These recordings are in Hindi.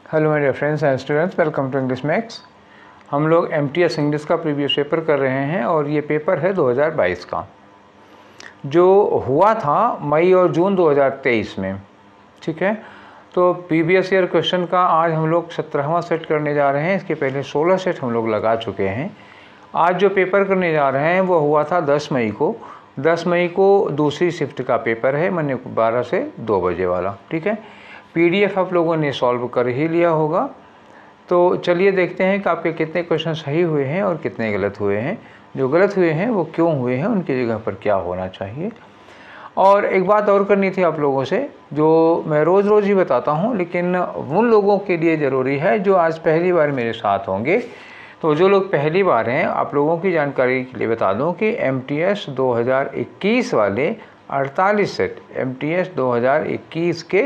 Hello my dear friends and students, welcome to English Max. हम लोग एमटीएस इंग्लिश का प्रीवियस पेपर कर रहे हैं और ये पेपर है 2022 का, जो हुआ था मई और जून 2023 में। ठीक है, तो प्रीवियस ईयर क्वेश्चन का आज हम लोग 17वां सेट करने जा रहे हैं। इसके पहले 16 सेट हम लोग लगा चुके हैं। आज जो पेपर करने जा रहे हैं वो हुआ था 10 मई को। 10 मई को दूसरी शिफ्ट का पेपर है, मैंने 12 से 2 बजे वाला। ठीक है, पीडीएफ आप लोगों ने सॉल्व कर ही लिया होगा। तो चलिए देखते हैं कि आपके कितने क्वेश्चन सही हुए हैं और कितने गलत हुए हैं। जो गलत हुए हैं वो क्यों हुए हैं, उनकी जगह पर क्या होना चाहिए। और एक बात और करनी थी आप लोगों से, जो मैं रोज़ रोज़ ही बताता हूँ, लेकिन उन लोगों के लिए ज़रूरी है जो आज पहली बार मेरे साथ होंगे। तो जो लोग पहली बार हैं, आप लोगों की जानकारी के लिए बता दूं कि एमटीएस 2021 वाले 48 सेट, एमटीएस 2021 के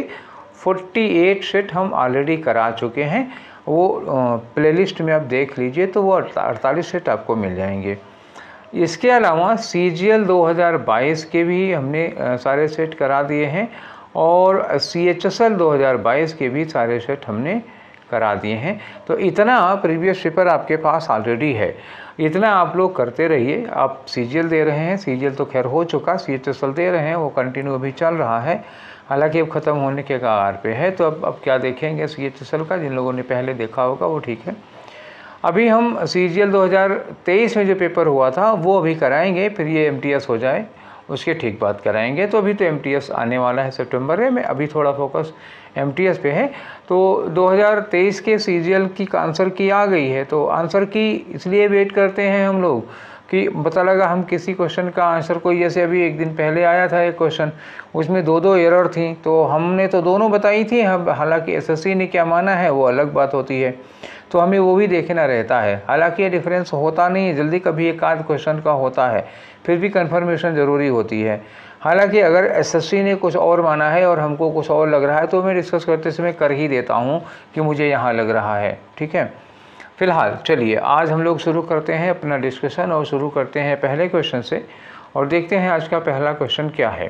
48 सेट हम ऑलरेडी करा चुके हैं। वो प्लेलिस्ट में आप देख लीजिए तो वो 48 सेट आपको मिल जाएंगे। इसके अलावा सीजीएल 2022 के भी हमने सारे सेट करा दिए हैं और सीएचएसएल 2022 के भी सारे सेट हमने करा दिए हैं। तो इतना प्रीवियस पेपर आपके पास ऑलरेडी है, इतना आप लोग करते रहिए। आप सीजीएल दे रहे हैं, सीजीएल तो खैर हो चुका, सीएचएसएल दे रहे हैं, वो कंटिन्यू अभी चल रहा है, हालांकि अब ख़त्म होने के कगार पे है। तो अब क्या देखेंगे सीएचएसएल का, जिन लोगों ने पहले देखा होगा वो ठीक है। अभी हम सीजीएल 2023 में जो पेपर हुआ था वो अभी कराएंगे, फिर ये एमटीएस हो जाए उसके ठीक बात कराएंगे। तो अभी तो एमटीएस आने वाला है सितंबर में, अभी थोड़ा फोकस एमटीएस पे है। तो 2023 के सीजीएल की आंसर की आ गई है, तो आंसर की इसलिए वेट करते हैं हम लोग कि पता लगा हम किसी क्वेश्चन का आंसर कोई, जैसे अभी एक दिन पहले आया था एक क्वेश्चन, उसमें दो एरर थी, तो हमने तो दोनों बताई थी। हालांकि एसएससी ने क्या माना है वो अलग बात होती है, तो हमें वो भी देखना रहता है। हालांकि ये डिफरेंस होता नहीं है जल्दी, कभी एक आध क्वेश्चन का होता है, फिर भी कंफर्मेशन ज़रूरी होती है। हालांकि अगर एसएससी ने कुछ और माना है और हमको कुछ और लग रहा है तो मैं डिस्कस करते समय कर ही देता हूँ कि मुझे यहाँ लग रहा है। ठीक है, फिलहाल चलिए आज हम लोग शुरू करते हैं अपना डिस्कशन और शुरू करते हैं पहले क्वेश्चन से और देखते हैं आज का पहला क्वेश्चन क्या है।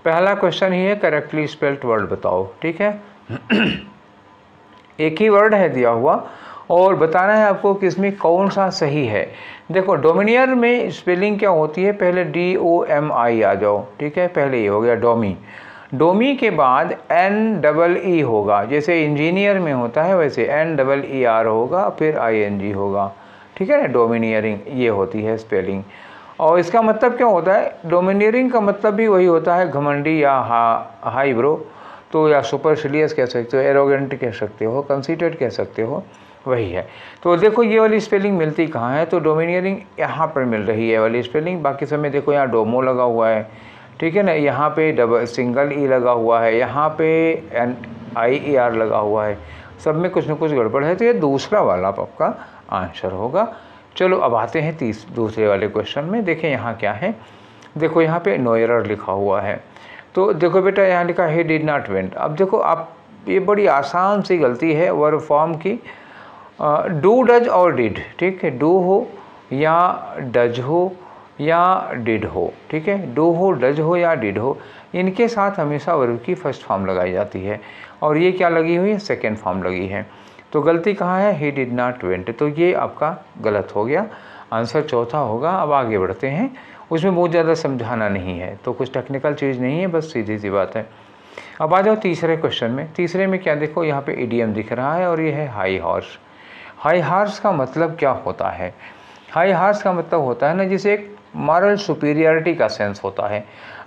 पहला क्वेश्चन ही है करेक्टली स्पेल्ड वर्ड बताओ। ठीक है, एक ही वर्ड है दिया हुआ और बताना है आपको कि इसमें कौन सा सही है। देखो, डोमिनियर में स्पेलिंग क्या होती है, पहले DOMI आ जाओ। ठीक है, पहले ये हो गया डोमी। डोमी के बाद NEE होगा, जैसे इंजीनियर में होता है वैसे NEER होगा, फिर ING होगा। ठीक है ना, डोमिनियरिंग ये होती है स्पेलिंग। और इसका मतलब क्या होता है, डोमिनियरिंग का मतलब भी वही होता है, घमंडी या हाई ब्रो, तो या सुपरसिलियस कह सकते हो, एरोगेंट कह सकते हो, कंसीडर्ड कह सकते हो, वही है। तो देखो ये वाली स्पेलिंग मिलती कहाँ है, तो डोमिनियरिंग यहाँ पर मिल रही है वाली स्पेलिंग। बाकी सब में देखो यहाँ डोमो लगा हुआ है, ठीक है ना, यहाँ पे सिंगल ई लगा हुआ है, यहाँ पे NIER लगा हुआ है, सब में कुछ न कुछ गड़बड़ है। तो ये दूसरा वाला आपका आंसर होगा। चलो अब आते हैं दूसरे वाले क्वेश्चन में। देखें यहाँ क्या है, देखो यहाँ पे नो एरर लिखा हुआ है। तो देखो बेटा यहाँ लिखा है डिड नॉट वेंट। अब देखो आप, ये बड़ी आसान सी गलती है वर्ब फॉर्म की, डू डज और डिड। ठीक है, डू हो या डज हो या डिड हो। ठीक है, डू हो, डज हो या डिड हो, इनके साथ हमेशा वर्ब की फर्स्ट फॉर्म लगाई जाती है और ये क्या लगी हुई है, सेकेंड फॉर्म लगी है। तो गलती कहाँ है, ही डिड नॉट वेंट, तो ये आपका गलत हो गया, आंसर चौथा होगा। अब आगे बढ़ते हैं, उसमें बहुत ज़्यादा समझाना नहीं है, तो कुछ टेक्निकल चीज़ नहीं है, बस सीधी सी बात है। अब आ जाओ तीसरे क्वेश्चन में। तीसरे में क्या देखो, यहाँ पे इडियम दिख रहा है और ये है हाई हॉर्स। हाई हॉर्स का मतलब क्या होता है, हाई हॉर्स का मतलब होता है ना, जिसे एक मॉरल सुपीरियरिटी का सेंस होता है।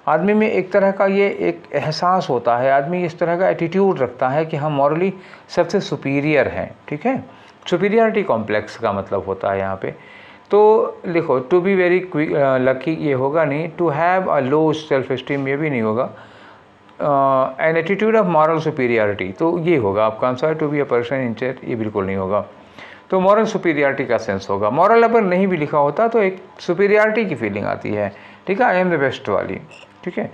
आदमी में एक तरह का ये एक एहसास होता है, आदमी इस तरह का एटीट्यूड रखता है कि हम मॉरली सबसे सुपीरियर हैं। ठीक है, सुपीरियरिटी कॉम्प्लेक्स का मतलब होता है यहाँ पे। तो लिखो टू बी वेरी लकी, ये होगा नहीं। To have a low self esteem, ये भी नहीं होगा। An attitude of moral superiority, तो ये होगा आपका answer. To be a person in chair, ये बिल्कुल नहीं होगा। तो मॉरल सुपीरियरिटी का सेंस होगा। मॉरल अगर नहीं भी लिखा होता तो एक सुपीरियरिटी की फीलिंग आती है। ठीक है, आई एम द बेस्ट वाली। ठीक है,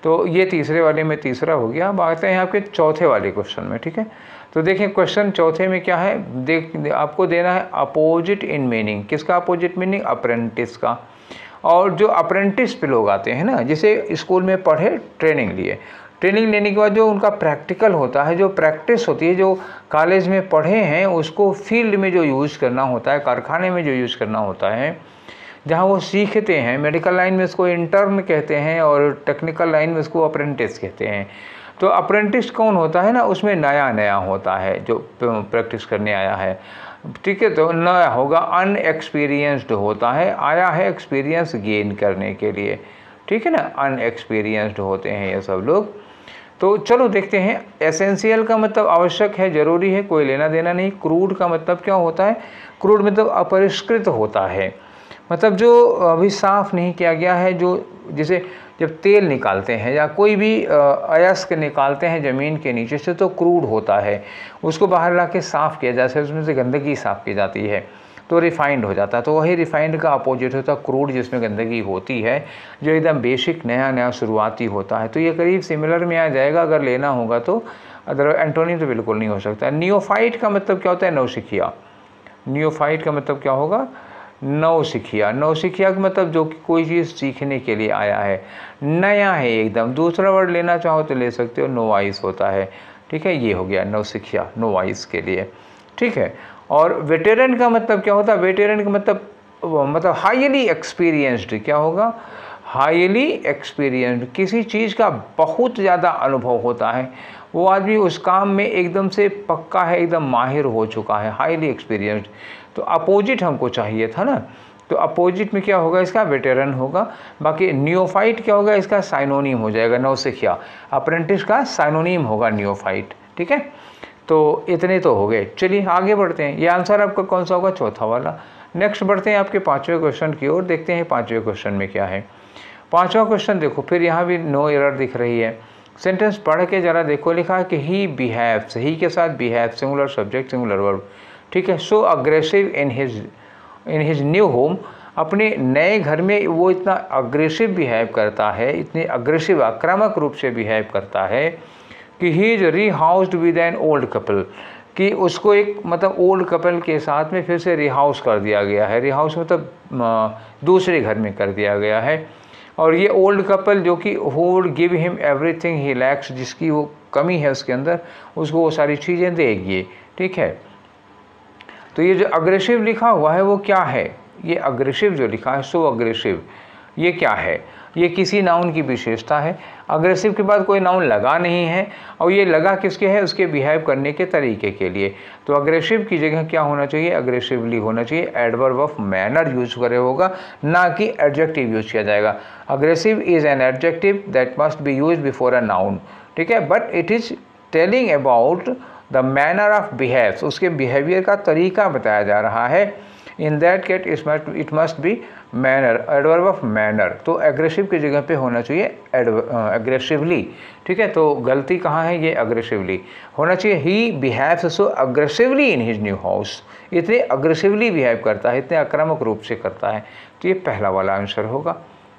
तो ये तीसरे वाले में तीसरा हो गया। अब आते हैं आपके चौथे वाले क्वेश्चन में। ठीक है, तो देखें क्वेश्चन चौथे में क्या है, आपको देना है अपोजिट इन मीनिंग। किसका अपोजिट मीनिंग, अप्रेंटिस का। और जो अप्रेंटिस पे लोग आते हैं ना, जैसे स्कूल में पढ़े, ट्रेनिंग लिए, ट्रेनिंग लेने के बाद जो उनका प्रैक्टिकल होता है, जो प्रैक्टिस होती है, जो कॉलेज में पढ़े हैं उसको फील्ड में जो यूज़ करना होता है, कारखाने में जो यूज़ करना होता है, जहाँ वो सीखते हैं। मेडिकल लाइन में इसको इंटर्न कहते हैं और टेक्निकल लाइन में इसको अप्रेंटिस कहते हैं। तो अप्रेंटिस कौन होता है ना, उसमें नया नया होता है जो प्रैक्टिस करने आया है, ठीक है। तो नया होगा, अनएक्सपीरियंस्ड होता है, आया है एक्सपीरियंस गेन करने के लिए, ठीक है ना, अनएक्सपीरियंस्ड होते हैं ये सब लोग। तो चलो देखते हैं। एसेंशियल का मतलब आवश्यक है, जरूरी है, कोई लेना देना नहीं। क्रूड का मतलब क्या होता है? क्रूड मतलब अपरिष्कृत होता है, मतलब जो अभी साफ़ नहीं किया गया है, जो जैसे जब तेल निकालते हैं या कोई भी अयस्क निकालते हैं ज़मीन के नीचे से तो क्रूड होता है, उसको बाहर ला के साफ़ किया जाता है, उसमें से गंदगी साफ़ की जाती है तो रिफाइंड हो जाता है। तो वही रिफाइंड का अपोजिट होता है क्रूड, जिसमें गंदगी होती है, जो एकदम बेसिक नया नया शुरुआती होता है। तो ये करीब सिमिलर में आ जाएगा अगर लेना होगा तो, अदर एंटोनिम तो बिल्कुल नहीं हो सकता। नियोफाइट का मतलब क्या होता है? नौसिखिया। नियोफाइट का मतलब क्या होगा? नौसिखिया। नौसिखिया का मतलब जो कि कोई चीज़ सीखने के लिए आया है, नया है एकदम। दूसरा वर्ड लेना चाहो तो ले सकते हो, नोवाइस होता है, ठीक है। ये हो गया नौसिखिया, नोवाइस के लिए, ठीक है। और वेटेरन का मतलब क्या होता है? वेटेरन का मतलब हाईली एक्सपीरियंस्ड। क्या होगा? हाईली एक्सपीरियंस्ड, किसी चीज़ का बहुत ज़्यादा अनुभव होता है, वो आदमी उस काम में एकदम से पक्का है, एकदम माहिर हो चुका है, हाईली एक्सपीरियंस्ड। तो अपोजिट हमको चाहिए था ना, तो अपोजिट में क्या होगा इसका? वेटेरन होगा। बाकी नियोफाइट क्या होगा? इसका साइनोनिम हो जाएगा, नौसिखिया। अप्रेंटिस का साइनोनिम होगा नियोफाइट, ठीक है। तो इतने तो हो गए। चलिए आगे बढ़ते हैं। ये आंसर आपका कौन सा होगा? चौथा वाला। नेक्स्ट बढ़ते हैं आपके 5वें क्वेश्चन की ओर, देखते हैं 5वें क्वेश्चन में क्या है। 5वां क्वेश्चन देखो, फिर यहाँ भी नो एरर दिख रही है। सेंटेंस पढ़ के जरा देखो, लिखा है कि ही बिहेव्स, ही के साथ behave, singular subject singular verb, ठीक है। So aggressive in his new home, अपने नए घर में वो इतना अग्रेसिव बिहेव करता है, इतने अग्रेसिव आक्रामक रूप से बिहेव करता है कि he is rehoused with an old couple, कि उसको एक मतलब ओल्ड कपल के साथ में फिर से रिहाउस कर दिया गया है। रिहाउस मतलब दूसरे घर में कर दिया गया है। और ये ओल्ड कपल जो कि who would give him everything he lakhs, जिसकी वो कमी है उसके अंदर, उसको वो सारी चीज़ें देगी, ठीक है। तो ये जो अग्रेसिव लिखा हुआ है वो क्या है? ये अग्रेसिव जो लिखा है, सो अग्रेसिव, ये क्या है? ये किसी नाउन की विशेषता है। अग्रेसिव के बाद कोई नाउन लगा नहीं है, और ये लगा किसके है? उसके बिहेव करने के तरीके के लिए। तो अग्रेसिव की जगह क्या होना चाहिए? अग्रेसिवली होना चाहिए। एडवर्ब ऑफ मैनर यूज करे होगा, ना कि एडजेक्टिव यूज किया जाएगा। Aggressive is an adjective that must be use before a noun, ठीक है, but it is telling about the manner of behaves, उसके बिहेवियर का तरीका बताया जा रहा है। In that case it must be manner, adverb of manner. तो एग्रेसिव की जगह पे होना चाहिए एग्रेसिवली, ठीक है। तो गलती कहाँ है? ये अग्रेसिवली होना चाहिए। He behaves so aggressively in his new house, इतने अग्रेसिवली बिहेव करता है, इतने आक्रामक रूप से करता है। तो ये पहला वाला आंसर होगा।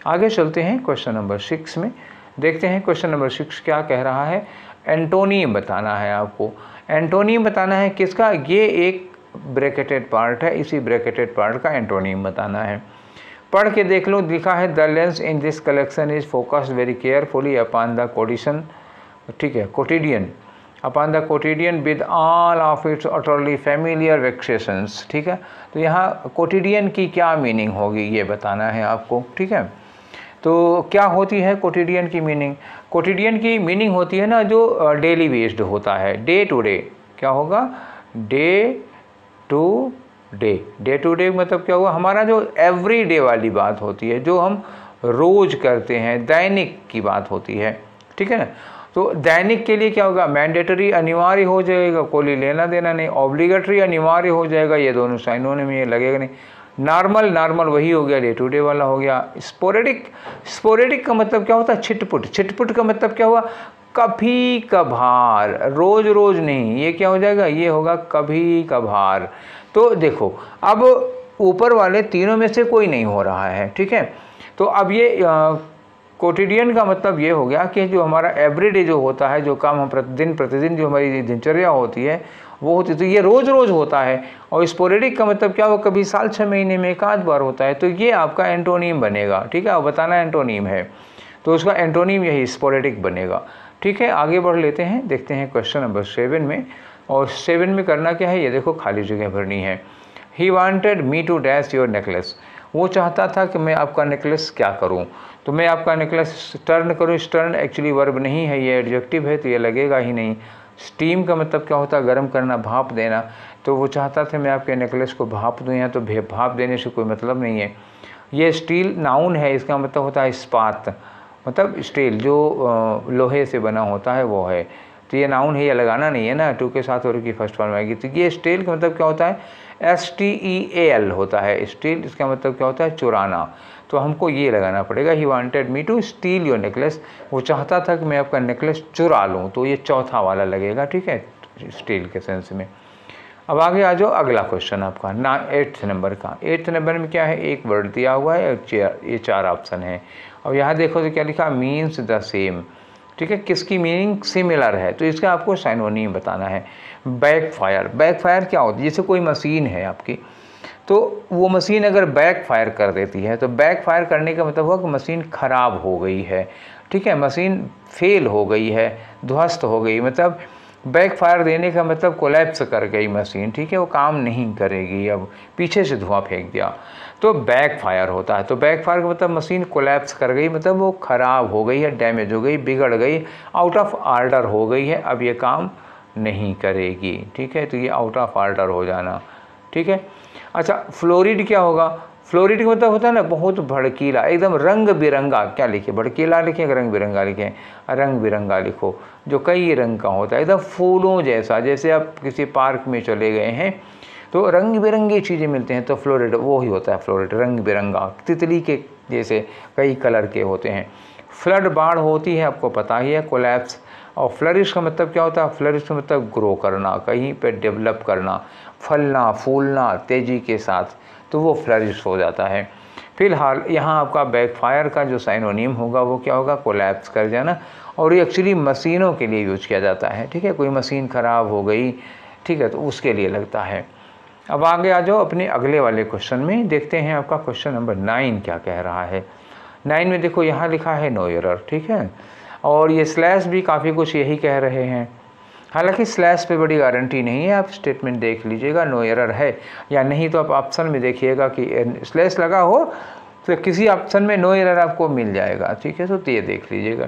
आगे चलते हैं क्वेश्चन नंबर 6 में, देखते हैं क्वेश्चन नंबर 6 क्या कह रहा है। एंटोनिम बताना है आपको। एंटोनिम बताना है किसका? ये एक ब्रैकेटेड पार्ट है, इसी ब्रैकेटेड पार्ट का एंटोनिम बताना है। पढ़ के देख लो, लिखा है the lens in this collection is focused very carefully upon the condition, ठीक है, quotidian, upon the quotidian with all of its utterly familiar vexations, ठीक है। तो यहाँ कोटिडियन की क्या मीनिंग होगी ये बताना है आपको, ठीक है। तो क्या होती है कोटिडियन की मीनिंग? कोटिडियन की मीनिंग होती है ना जो डेली बेस्ड होता है, डे टू डे। क्या होगा? Day to day. Day to day मतलब क्या हुआ? हमारा जो एवरी डे वाली बात होती है, जो हम रोज करते हैं, दैनिक की बात होती है, ठीक है ना। तो दैनिक के लिए क्या होगा? मैंडेटरी अनिवार्य हो जाएगा, कोई लेना देना नहीं। ऑब्लिगेटरी अनिवार्य हो जाएगा, ये दोनों साइनोनिम में ये लगेगा नहीं। नॉर्मल वही हो गया, डे टू डे वाला हो गया। स्पोरेडिक का मतलब क्या होता है? छिटपुट। छिटपुट का मतलब क्या हुआ? कभी कभार, रोज रोज नहीं। ये क्या हो जाएगा? ये होगा कभी कभार। तो देखो अब ऊपर वाले तीनों में से कोई नहीं हो रहा है, ठीक है। तो अब ये कोटिडियन का मतलब ये हो गया कि जो हमारा एवरीडे जो होता है, जो काम हम प्रतिदिन जो हमारी दिनचर्या होती है वो होती है, तो ये रोज़ रोज़ होता है। और स्पोरेडिक का मतलब क्या, वो कभी साल 6 महीने में एक आध बार होता है। तो ये आपका एंटोनिम बनेगा, ठीक है। अब बताना एंटोनिम है तो उसका एंटोनिम यही स्पोरेडिक बनेगा। ठीक है, आगे बढ़ लेते हैं, देखते हैं क्वेश्चन नंबर 7 में। और 7 में करना क्या है, ये देखो खाली जगह भरनी है। He wanted me to dash your necklace, वो चाहता था कि मैं आपका नेकलेस क्या करूं, तो मैं आपका नेकलेस टर्न करूं। टर्न एक्चुअली वर्ब नहीं है, ये एडजेक्टिव है, तो ये लगेगा ही नहीं। स्टीम का मतलब क्या होता है, गर्म करना, भाप देना। तो वो चाहता था मैं आपके नेकलेस को भाप दूँ, या तो भाप देने से कोई मतलब नहीं है। ये स्टील नाउन है, इसका मतलब होता है इस्पात, मतलब स्टील जो लोहे से बना होता है वो है। तो ये नाउन है, ये लगाना नहीं है ना, टू के साथ और की फर्स्ट फॉर्म आएगी। तो ये स्टील का मतलब क्या होता है, STEAL होता है स्टील, इसका मतलब क्या होता है चुराना। तो हमको ये लगाना पड़ेगा, he wanted me to steal your necklace, वो चाहता था कि मैं आपका नेकलेस चुरा लूँ, तो ये चौथा वाला लगेगा, ठीक है, स्टील के सेंस में। अब आगे आ जाओ, अगला क्वेश्चन आपका 8th नंबर का। 8th नंबर में क्या है, एक वर्ड दिया हुआ है और ये 4 ऑप्शन है। अब यहाँ देखो तो क्या लिखा, मीन्स द सेम, ठीक है, किसकी मीनिंग सिमिलर है, तो इसका आपको साइनोनिम बताना है। बैकफायर, बैकफायर क्या होती है, जैसे कोई मशीन है आपकी, तो वो मशीन अगर बैकफायर कर देती है, तो बैकफायर करने का मतलब हुआ कि मशीन ख़राब हो गई है, ठीक है, मशीन फेल हो गई है, ध्वस्त हो गई, मतलब बैकफायर देने का मतलब कोलैप्स कर गई मशीन, ठीक है, वो काम नहीं करेगी, अब पीछे से धुआं फेंक दिया, तो बैकफायर होता है। तो बैकफायर का मतलब मशीन कोलैप्स कर गई, मतलब वो ख़राब हो गई है, डैमेज हो गई, बिगड़ गई, आउट ऑफ ऑर्डर हो गई है, अब ये काम नहीं करेगी, ठीक है, तो ये आउट ऑफ ऑर्डर हो जाना, ठीक है। अच्छा, फ्लोरिड क्या होगा, फ्लोरिड का मतलब होता है ना बहुत भड़कीला, एकदम रंग बिरंगा, क्या लिखे, भड़कीला लिखे, रंग बिरंगा लिखे, रंग बिरंगा लिखो, जो कई रंग का होता है, एकदम फूलों जैसा, जैसे आप किसी पार्क में चले गए हैं तो रंग बिरंगी चीज़ें मिलते हैं, तो फ्लोरिड वो ही होता है, फ्लोरिड रंग बिरंगा, तितली के जैसे कई कलर के होते हैं। फ्लड बाढ़ होती है, आपको पता ही है, कोलैप्स। और फ्लरिश का मतलब क्या होता है, फ्लरिश का मतलब ग्रो करना, कहीं पे डेवलप करना, फलना फूलना तेज़ी के साथ, तो वो फ्लरिश हो जाता है। फिलहाल यहाँ आपका बैकफायर का जो साइनोनिम होगा वो क्या होगा, कोलैप्स कर जाना, और ये एक्चुअली मशीनों के लिए यूज किया जाता है, ठीक है, कोई मशीन ख़राब हो गई, ठीक है, तो उसके लिए लगता है। अब आगे आ जाओ अपने अगले वाले क्वेश्चन में, देखते हैं आपका क्वेश्चन नंबर 9 क्या कह रहा है। 9 में देखो यहाँ लिखा है नो एरर, ठीक है, और ये स्लैश भी काफ़ी कुछ यही कह रहे हैं, हालांकि स्लैश पे बड़ी गारंटी नहीं है, आप स्टेटमेंट देख लीजिएगा नो एरर है या नहीं, तो आप ऑप्शन में देखिएगा कि स्लैश लगा हो तो किसी ऑप्शन में नो एरर आपको मिल जाएगा, ठीक है, तो ये देख लीजिएगा।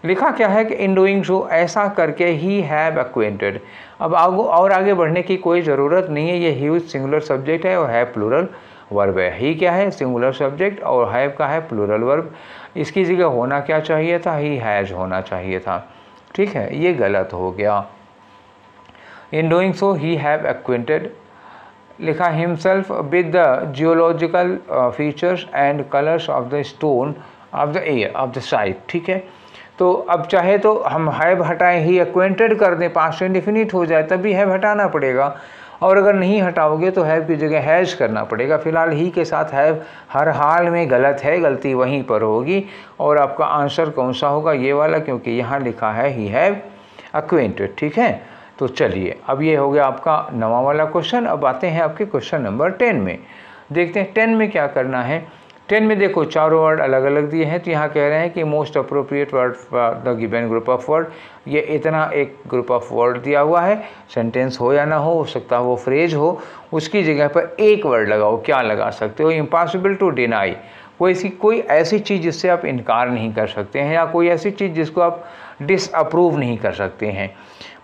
लिखा क्या है कि इन डूइंग सो, ऐसा करके ही हैव एक्वेंटेड। अब आगे बढ़ने की कोई ज़रूरत नहीं है, ये ह्यूज सिंगुलर सब्जेक्ट है और हैव प्लूरल वर्ब है। ही क्या है, सिंगुलर सब्जेक्ट, और हैव का है प्लूरल वर्ब, इसकी जगह होना क्या चाहिए था, ही हैज़ होना चाहिए था, ठीक है, ये गलत हो गया। In doing so he have acquainted, लिखा himself with the geological features and colours of the stone of the air of the site, ठीक है। तो अब चाहे तो हम हैव हटाएं, ही एक्वेंटेड कर दें, पास्ट इंडेफिनिट हो जाए, तभी हैव हटाना पड़ेगा, और अगर नहीं हटाओगे तो हैव की जगह हैज करना पड़ेगा। फिलहाल ही के साथ हैव हर हाल में गलत है, गलती वहीं पर होगी, और आपका आंसर कौन सा होगा, ये वाला, क्योंकि यहाँ लिखा है ही हैव एक्वेंटेड, ठीक है। तो चलिए, अब ये हो गया आपका 9वां वाला क्वेश्चन। अब आते हैं आपके क्वेश्चन नंबर 10 में, देखते हैं 10 में क्या करना है। 10 में देखो चारों वर्ड अलग अलग दिए हैं, तो यहाँ कह रहे हैं कि most appropriate word for the given group of word, ये इतना एक ग्रुप ऑफ वर्ड दिया हुआ है, सेंटेंस हो या ना हो सकता है वो फ्रेज हो, उसकी जगह पर एक वर्ड लगाओ, क्या लगा सकते हो, इम्पॉसिबल टू डिनाई, कोई ऐसी चीज़ जिससे आप इनकार नहीं कर सकते हैं, या कोई ऐसी चीज़ जिसको आप डिसअप्रूव नहीं कर सकते हैं,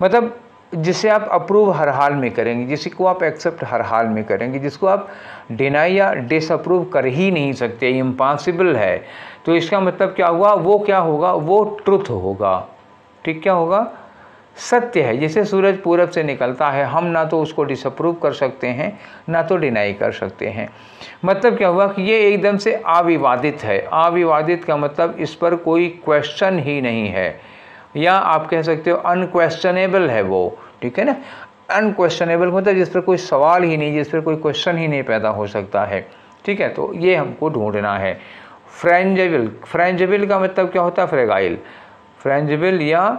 मतलब जिसे आप अप्रूव हर हाल में करेंगे, जिसको आप एक्सेप्ट हर हाल में करेंगे, जिसको आप डिनाई या डिसअप्रूव कर ही नहीं सकते, इम्पॉसिबल है, तो इसका मतलब क्या हुआ, वो क्या होगा, वो ट्रुथ होगा, ठीक, क्या होगा, सत्य है। जैसे सूरज पूरब से निकलता है, हम ना तो उसको डिसअप्रूव कर सकते हैं ना तो डिनाई कर सकते हैं। मतलब क्या हुआ कि ये एकदम से अविवादित है। अविवादित का मतलब इस पर कोई क्वेश्चन ही नहीं है, या आप कह सकते हो अनक्वेश्चनेबल है वो, ठीक है ना। अनक्वेश्चनेबल मतलब जिस पर कोई सवाल ही नहीं, जिस पर कोई क्वेश्चन ही नहीं पैदा हो सकता है, ठीक है, तो ये हमको ढूंढना है। फ्रेंजेबल, फ्रेंजेबल का मतलब क्या होता है, फ्रेगाइल, फ्रेंजेबल या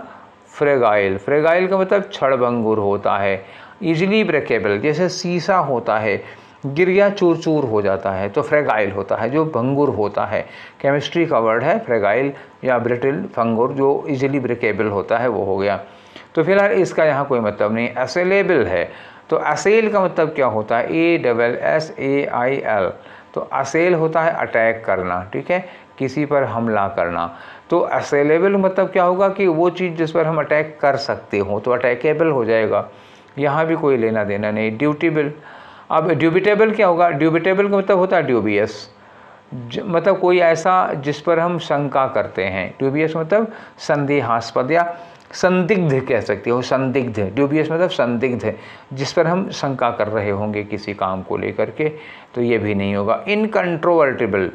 फ्रेगाइल, फ्रेगाइल का मतलब क्षणभंगुर होता है। इजीली ब्रेकेबल, जैसे शीशा होता है, गिर गया, चूर चूर हो जाता है, तो फ्रेगाइल होता है, जो भंगुर होता है। केमिस्ट्री का वर्ड है फ्रेगाइल या ब्रिटल, भंगुर, जो इजीली ब्रेकेबल होता है, वो हो गया। तो फिलहाल इसका यहाँ कोई मतलब नहीं। असेलेबल है, तो असेल का मतलब क्या होता है? ASSAIL, तो असेल होता है अटैक करना, ठीक है, किसी पर हमला करना। तो असेलेबल मतलब क्या होगा कि वो चीज़ जिस पर हम अटैक कर सकते हो, तो अटैकेबल हो जाएगा, यहाँ भी कोई लेना देना नहीं। ड्यूटिबल, अब ड्यूबिटेबल क्या होगा? ड्यूबिटेबल का मतलब होता है ड्यूबियस, मतलब कोई ऐसा जिस पर हम शंका करते हैं। ड्यूबियस मतलब संदेहास्पद या संदिग्ध कह सकते हो, संदिग्ध। ड्यूबियस मतलब संदिग्ध, जिस पर हम शंका कर रहे होंगे किसी काम को लेकर के, तो ये भी नहीं होगा। इनकंट्रोवर्टिबल,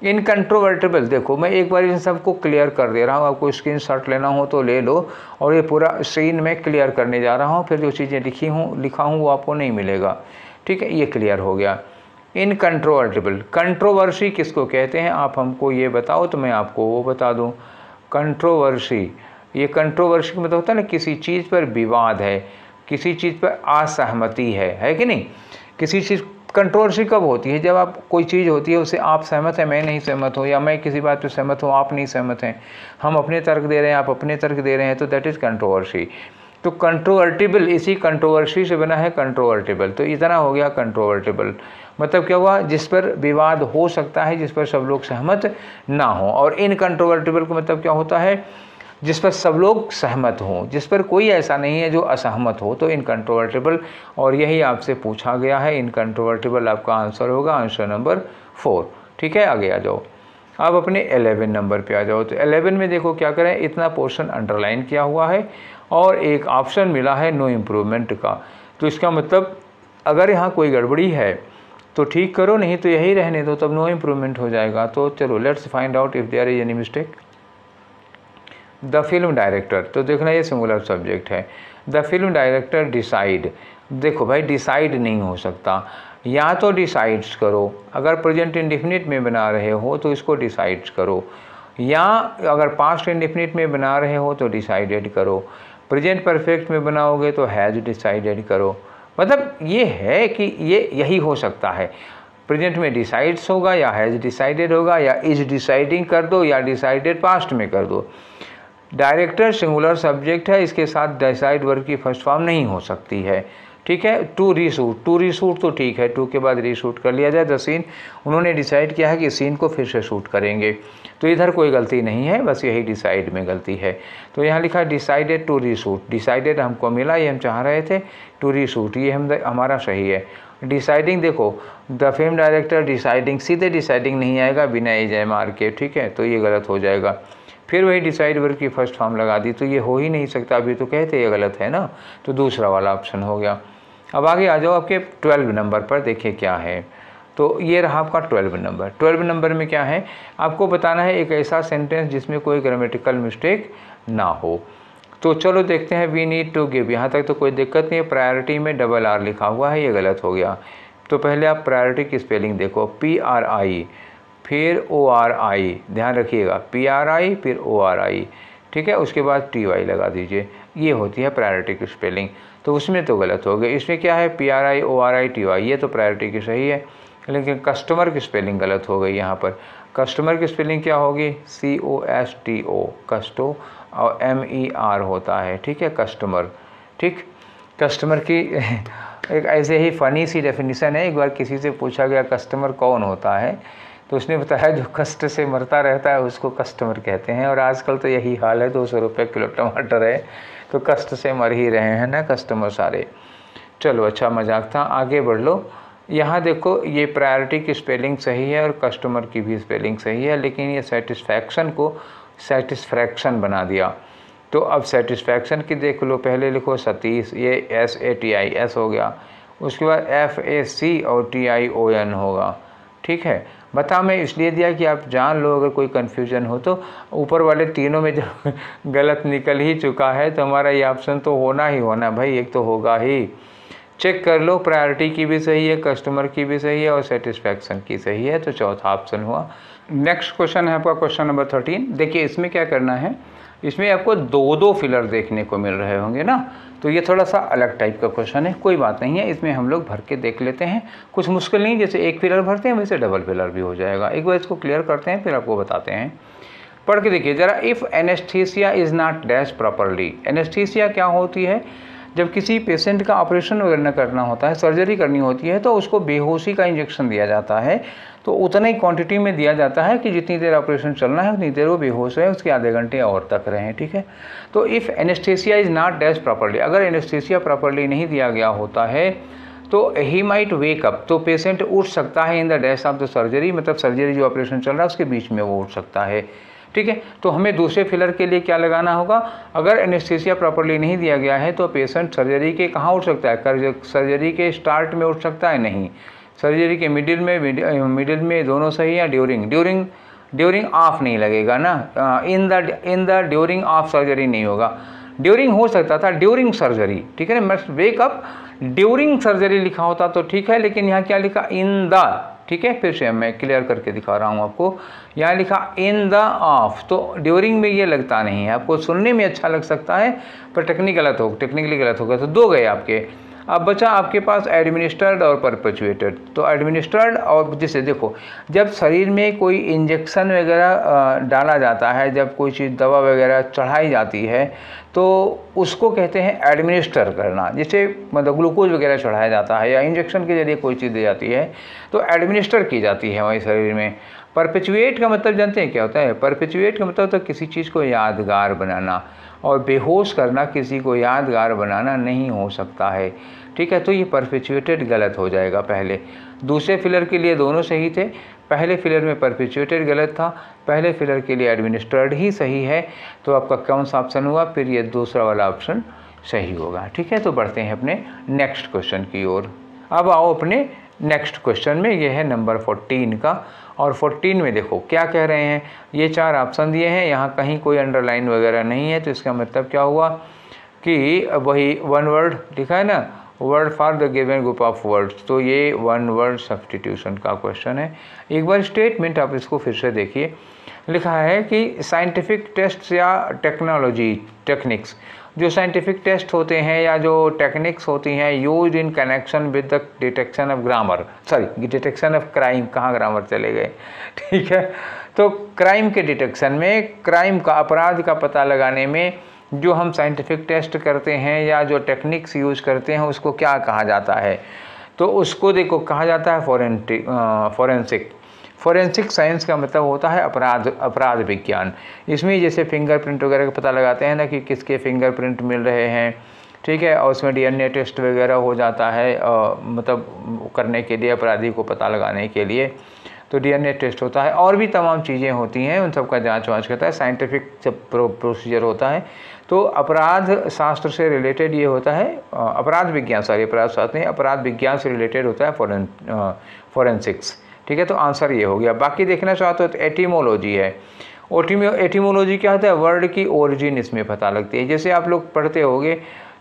इनकंट्रोवर्टिबल, देखो मैं एक बार इन सबको क्लियर कर दे रहा हूँ, आपको स्क्रीनशॉट लेना हो तो ले लो, और ये पूरा सीन में क्लियर करने जा रहा हूँ, फिर जो चीज़ें लिखा हूँ वो आपको नहीं मिलेगा, ठीक है, ये क्लियर हो गया। इनकंट्रोवर्टिबल, कंट्रोवर्सी किसको कहते हैं आप हमको ये बताओ, तो मैं आपको वो बता दूँ। कंट्रोवर्सी, ये कंट्रोवर्सी मतलब होता है ना, किसी चीज़ पर विवाद है, किसी चीज़ पर असहमति है कि नहीं? किसी चीज़, कंट्रोवर्सी कब होती है? जब आप कोई चीज़ होती है उससे आप सहमत हैं, मैं नहीं सहमत हूँ, या मैं किसी बात पे सहमत हूँ, आप नहीं सहमत हैं, हम अपने तर्क दे रहे हैं, आप अपने तर्क दे रहे हैं, तो दैट इज़ कंट्रोवर्सी। तो कंट्रोवर्टिबल इसी कंट्रोवर्सी से बना है कंट्रोवर्टिबल, तो इतना हो गया कंट्रोवर्टिबल। मतलब क्या हुआ? जिस पर विवाद हो सकता है, जिस पर सब लोग सहमत ना हो। और इनकंट्रोवर्टिबल का मतलब क्या होता है? जिस पर सब लोग सहमत हों, जिस पर कोई ऐसा नहीं है जो असहमत हो, तो इनकंट्रोवर्टिबल। और यही आपसे पूछा गया है, इनकंट्रोवर्टिबल आपका आंसर होगा, आंसर नंबर 4, ठीक है। आगे आ जाओ, अब अपने 11 नंबर पे आ जाओ। तो 11 में देखो क्या करें, इतना पोर्शन अंडरलाइन किया हुआ है और एक ऑप्शन मिला है नो इम्प्रूवमेंट का। तो इसका मतलब अगर यहाँ कोई गड़बड़ी है तो ठीक करो, नहीं तो यही रहने दो, तब नो इम्प्रूवमेंट हो जाएगा। तो चलो let's find out if there is any mistake. The film director, तो देखना ये सिंगुलर सब्जेक्ट है। द फिल्म डायरेक्टर डिसाइड, देखो भाई डिसाइड नहीं हो सकता, या तो डिसाइड्स करो, अगर प्रेजेंट इंडेफिनिट में बना रहे हो तो इसको डिसाइड्स करो, या अगर पास्ट इंडेफिनिट में बना रहे हो तो डिसाइडेड करो, प्रेजेंट परफेक्ट में बनाओगे तो हैज़ डिसाइडेड करो। मतलब ये है कि ये यही हो सकता है, प्रेजेंट में डिसाइड्स होगा या हैज़ डिसाइडेड होगा, या इज डिसाइडिंग कर दो, या डिसाइडेड पास्ट में कर दो। डायरेक्टर सिंगुलर सब्जेक्ट है, इसके साथ डिसाइड वर्ब की फर्स्ट फॉर्म नहीं हो सकती है, ठीक है। टू रीशूट तो ठीक है, टू के बाद रीशूट कर लिया जाए। द सीन, उन्होंने डिसाइड किया है कि सीन को फिर से शूट करेंगे, तो इधर कोई गलती नहीं है, बस यही डिसाइड में गलती है। तो यहाँ लिखा डिसाइडेड टू रीशूट, डिसाइडेड हमको मिला, ये हम चाह रहे थे, टू रीशूट ये हमारा सही है। डिसाइडिंग, देखो द फिल्म डायरेक्टर डिसाइडिंग, सीधे डिसाइडिंग नहीं आएगा बिना एजएमआर के, ठीक है, तो ये गलत हो जाएगा। फिर वही डिसाइड वर्ब की फर्स्ट फॉर्म लगा दी, तो ये हो ही नहीं सकता, अभी तो कहते ये गलत है ना, तो दूसरा वाला ऑप्शन हो गया। अब आगे आ जाओ आपके 12 नंबर पर, देखिए क्या है। तो ये रहा आपका 12 नंबर। 12 नंबर में क्या है, आपको बताना है एक ऐसा सेंटेंस जिसमें कोई ग्रामेटिकल मिस्टेक ना हो। तो चलो देखते हैं, वी नीड टू गिव, यहाँ तक तो कोई दिक्कत नहीं है। प्रायोरिटी में डबल आर लिखा हुआ है, ये गलत हो गया। तो पहले आप प्रायोरिटी की स्पेलिंग देखो, PRI फिर ORI, ध्यान रखिएगा, PRI फिर ORI, ठीक है, उसके बाद TY लगा दीजिए, ये होती है प्रायोरिटी की स्पेलिंग। तो उसमें तो गलत हो गई, इसमें क्या है PRI ORI TY, ये तो प्रायोरिटी की सही है, लेकिन कस्टमर की स्पेलिंग गलत हो गई यहाँ पर। कस्टमर की स्पेलिंग क्या होगी? COSTO, कस्टो, और MER होता है, ठीक है, कस्टमर, ठीक। कस्टमर की एक ऐसे ही फ़नी सी डेफिनेशन है, एक बार किसी से पूछा गया कस्टमर कौन होता है, तो उसने बताया जो कष्ट से मरता रहता है उसको कस्टमर कहते हैं। और आजकल तो यही हाल है, 200 रुपये किलो टमाटर है तो कष्ट से मर ही रहे हैं ना कस्टमर सारे। चलो अच्छा मजाक था, आगे बढ़ लो। यहाँ देखो ये प्रायोरिटी की स्पेलिंग सही है और कस्टमर की भी स्पेलिंग सही है, लेकिन ये सेटिस्फैक्शन को सेटिस्फैक्शन बना दिया। तो अब सेटिस्फैक्शन की देख लो, पहले लिखो सतीश, ये SATIS हो गया, उसके बाद FAC और TION होगा, ठीक है। बता मैं इसलिए दिया कि आप जान लो, अगर कोई कन्फ्यूजन हो तो ऊपर वाले तीनों में जब गलत निकल ही चुका है तो हमारा ये ऑप्शन तो होना ही होना भाई, एक तो होगा ही। चेक कर लो, प्रायोरिटी की भी सही है, कस्टमर की भी सही है और सेटिस्फैक्शन की सही है, तो चौथा ऑप्शन हुआ। नेक्स्ट क्वेश्चन है आपका क्वेश्चन नंबर 13। देखिए इसमें क्या करना है, इसमें आपको दो दो फिलर देखने को मिल रहे होंगे ना, तो ये थोड़ा सा अलग टाइप का क्वेश्चन है, कोई बात नहीं है, इसमें हम लोग भर के देख लेते हैं, कुछ मुश्किल नहीं, जैसे एक फिलर भरते हैं वैसे डबल फिलर भी हो जाएगा। एक बार इसको क्लियर करते हैं फिर आपको बताते हैं, पढ़ के देखिए ज़रा। If anaesthesia is not dash properly, anaesthesia क्या होती है, जब किसी पेशेंट का ऑपरेशन वगैरह करना होता है, सर्जरी करनी होती है, तो उसको बेहोशी का इंजेक्शन दिया जाता है, तो उतना ही क्वांटिटी में दिया जाता है कि जितनी देर ऑपरेशन चलना है उतनी देर वो बेहोश है, उसके आधे घंटे और तक रहें, ठीक है। तो if anaesthesia is not dash properly, अगर एनेस्थीसिया प्रॉपरली नहीं दिया गया होता है तो ही माइट वेक अप, तो पेशेंट उठ सकता है in the dash of the surgery, मतलब सर्जरी जो ऑपरेशन चल रहा है उसके बीच में वो उठ सकता है, ठीक है। तो हमें दूसरे फिलर के लिए क्या लगाना होगा, अगर एनेस्थीसिया प्रॉपरली नहीं दिया गया है तो पेशेंट सर्जरी के कहाँ उठ सकता है, सर्जरी के स्टार्ट में उठ सकता है, नहीं, सर्जरी के मिडिल में दोनों सही है, ड्यूरिंग ऑफ नहीं लगेगा ना, in the during of surgery नहीं होगा, ड्यूरिंग हो सकता था, ड्यूरिंग सर्जरी, ठीक है ना, must wake up during surgery लिखा होता तो ठीक है, लेकिन यहाँ क्या लिखा, इन द, ठीक है, फिर से मैं क्लियर करके दिखा रहा हूँ आपको, यहाँ लिखा इन द ऑफ, तो ड्यूरिंग में ये लगता नहीं है, आपको सुनने में अच्छा लग सकता है पर टेक्निकली गलत होगा, तो दो गए आपके। अब बचा आपके पास एडमिनिस्टर्ड और परपेचुएटेड, तो एडमिनिस्टर्ड और जैसे देखो, जब शरीर में कोई इंजेक्शन वगैरह डाला जाता है, जब कोई चीज़ दवा वगैरह चढ़ाई जाती है तो उसको कहते हैं एडमिनिस्टर करना, जैसे मतलब ग्लूकोज वगैरह चढ़ाया जाता है या इंजेक्शन के जरिए कोई चीज़ दी जाती है तो एडमिनिस्टर की जाती है हमारे शरीर में। परपेचुएट का मतलब जानते हैं क्या होता है, परपेचुएट का मतलब तो किसी चीज़ को यादगार बनाना, और बेहोश करना किसी को यादगार बनाना नहीं हो सकता है, ठीक है। तो ये परपेचुएटेड गलत हो जाएगा पहले, दूसरे फिलर के लिए दोनों सही थे, पहले फिलर में परपेचुएटेड गलत था, पहले फिलर के लिए एडमिनिस्ट्रेड ही सही है, तो आपका कौन सा ऑप्शन हुआ, फिर ये दूसरा वाला ऑप्शन सही होगा, ठीक है। तो बढ़ते हैं अपने नेक्स्ट क्वेश्चन की ओर। अब आओ अपने नेक्स्ट क्वेश्चन में, ये है नंबर 14 का, और 14 में देखो क्या कह रहे हैं, ये चार ऑप्शन दिए हैं, यहाँ कहीं कोई अंडरलाइन वगैरह नहीं है, तो इसका मतलब क्या हुआ कि वही वन वर्ड लिखा है ना, word for the given group of words, तो ये वन वर्ड सब्स्टिट्यूशन का क्वेश्चन है। एक बार स्टेटमेंट आप इसको फिर से देखिए, लिखा है कि साइंटिफिक टेस्ट या टेक्निक्स, जो साइंटिफिक टेस्ट होते हैं या जो टेक्निक्स होती हैं use in connection with the detection of crime, कहाँ ग्रामर चले गए, ठीक है। तो क्राइम के डिटेक्शन में, क्राइम का, अपराध का पता लगाने में जो हम साइंटिफिक टेस्ट करते हैं या जो टेक्निक्स यूज करते हैं उसको क्या कहा जाता है, तो उसको देखो कहा जाता है फोरेंसिक साइंस का मतलब होता है अपराध विज्ञान। इसमें जैसे फिंगरप्रिंट वगैरह का पता लगाते हैं ना कि किसके फिंगरप्रिंट मिल रहे हैं, ठीक है, और उसमें डीएनए टेस्ट वगैरह हो जाता है, मतलब करने के लिए, अपराधी को पता लगाने के लिए, तो डीएनए टेस्ट होता है, और भी तमाम चीज़ें होती हैं, उन सब का जांच वाँच करता है, साइंटिफिक जब प्रोसीजर होता है। तो अपराध शास्त्र से रिलेटेड ये होता है, अपराध विज्ञान से रिलेटेड होता है फोरेंसिक्स, ठीक है। तो आंसर ये हो गया। बाकी देखना चाहते हो तो एटिमोलॉजी है, एटिमोलॉजी क्या होता है, वर्ड की ओरिजिन इसमें पता लगती है। जैसे आप लोग पढ़ते होगे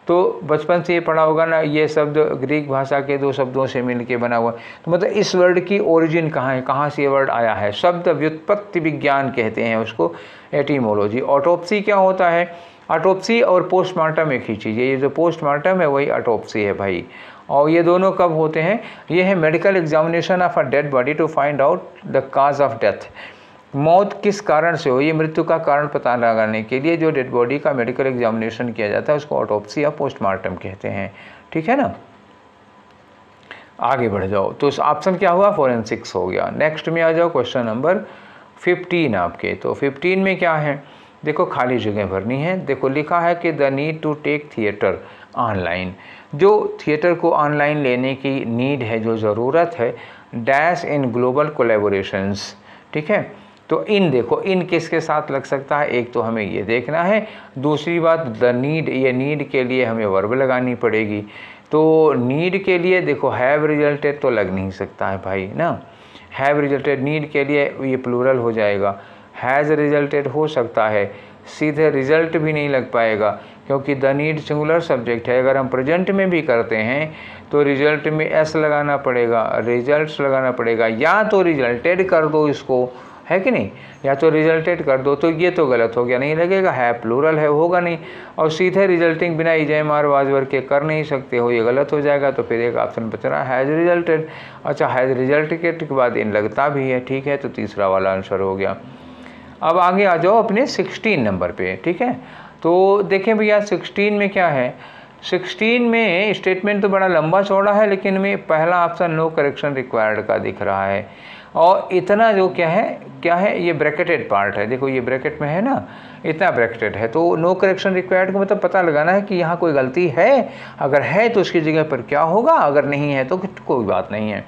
तो बचपन से ये पढ़ा होगा ना, ये शब्द ग्रीक भाषा के दो शब्दों से मिल के बना हुआ, तो मतलब इस वर्ड की ओरिजिन कहाँ है, कहाँ से ये वर्ड आया है, शब्द व्युत्पत्ति विज्ञान कहते हैं उसको, एटिमोलॉजी। ऑटोप्सी क्या होता है, ऑटोप्सी और पोस्टमार्टम एक ही चीज़ है, ये जो पोस्टमार्टम है वही ऑटोप्सी है भाई, और ये दोनों कब होते हैं, ये है medical examination of a dead body to find out the cause of death, मौत किस कारण से हुई, मृत्यु का कारण पता लगाने के लिए जो डेड बॉडी का मेडिकल एग्जामिनेशन किया जाता है उसको ऑटोप्सी या पोस्टमार्टम कहते हैं, ठीक है ना। आगे बढ़ जाओ, तो ऑप्शन क्या हुआ, फोरेंसिक्स हो गया। नेक्स्ट में आ जाओ, क्वेश्चन नंबर 15 आपके। तो 15 में क्या है, देखो खाली जगह भरनी है। देखो लिखा है कि the need to take theatre online, जो थिएटर को ऑनलाइन लेने की नीड है, जो ज़रूरत है, डैश इन ग्लोबल कोलैबोरेशंस, ठीक है। तो इन देखो, इन किसके साथ लग सकता है, एक तो हमें ये देखना है, दूसरी बात द नीड, ये नीड के लिए हमें वर्ब लगानी पड़ेगी, तो नीड के लिए देखो हैव रिजल्टेड तो लग नहीं सकता है भाई ना, हैव रिजल्टेड नीड के लिए ये प्लूरल हो जाएगा, हैज़ रिजल्टेड हो सकता है, सीधे रिजल्ट भी नहीं लग पाएगा क्योंकि द नीड सिंगुलर सब्जेक्ट है। अगर हम प्रेजेंट में भी करते हैं तो रिजल्ट में एस लगाना पड़ेगा, रिजल्ट्स लगाना पड़ेगा, या तो रिजल्टेड कर दो इसको है कि नहीं, या तो रिजल्टेड कर दो, तो ये तो गलत हो गया, नहीं लगेगा, है प्लूरल है, होगा नहीं। और सीधे रिजल्टिंग बिना ईजेएमआर वाजवर के कर नहीं सकते हो, ये गलत हो जाएगा। तो फिर एक ऑप्शन बच रहा है हैज़ रिजल्टेड। अच्छा, हैज़ रिजल्टेड के बाद इन लगता भी है, ठीक है, तो तीसरा वाला आंसर हो गया। अब आगे आ जाओ अपने 16 नंबर पे, ठीक है। तो देखें भैया 16 में क्या है, 16 में स्टेटमेंट तो बड़ा लंबा चौड़ा है, लेकिन में पहला ऑप्शन नो करेक्शन रिक्वायर्ड का दिख रहा है। और इतना जो क्या है ये ब्रैकेटेड पार्ट है, देखो ये ब्रैकेट में है ना, इतना ब्रैकेटेड है। तो नो करेक्शन रिक्वायर्ड का मतलब पता लगाना है कि यहाँ कोई गलती है, अगर है तो उसकी जगह पर क्या होगा, अगर नहीं है तो कोई बात नहीं है।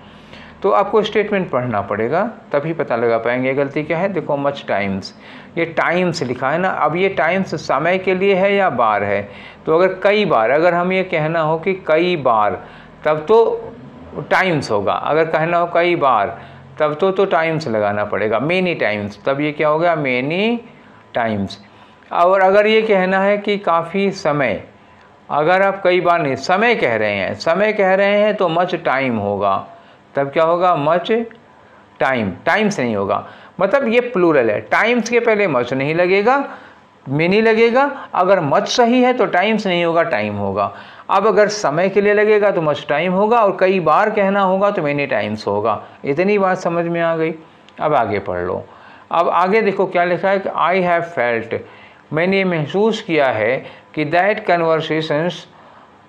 तो आपको स्टेटमेंट पढ़ना पड़ेगा, तभी पता लगा पाएंगे गलती क्या है। देखो मच टाइम्स, ये टाइम्स लिखा है ना, अब ये टाइम्स समय के लिए है या बार है। तो अगर कई बार, अगर हम ये कहना हो कि कई बार, तब तो टाइम्स होगा। अगर कहना हो कई बार, तब तो टाइम्स लगाना पड़ेगा, मेनी टाइम्स, तब ये क्या हो गया, मेनी टाइम्स। और अगर ये कहना है कि काफ़ी समय, अगर आप कई बार नहीं, समय कह रहे हैं तो मच टाइम होगा, तब क्या होगा, मच टाइम, टाइम्स नहीं होगा। मतलब ये प्लूरल है, टाइम्स के पहले मच नहीं लगेगा, मेनी लगेगा। अगर मच सही है तो टाइम्स नहीं होगा, टाइम होगा। अब अगर समय के लिए लगेगा तो मच टाइम होगा, और कई बार कहना होगा तो मेनी टाइम्स होगा। इतनी बात समझ में आ गई। अब आगे पढ़ लो। अब आगे देखो क्या लिखा है कि आई हैव फेल्ट, मैंने महसूस किया है कि that conversations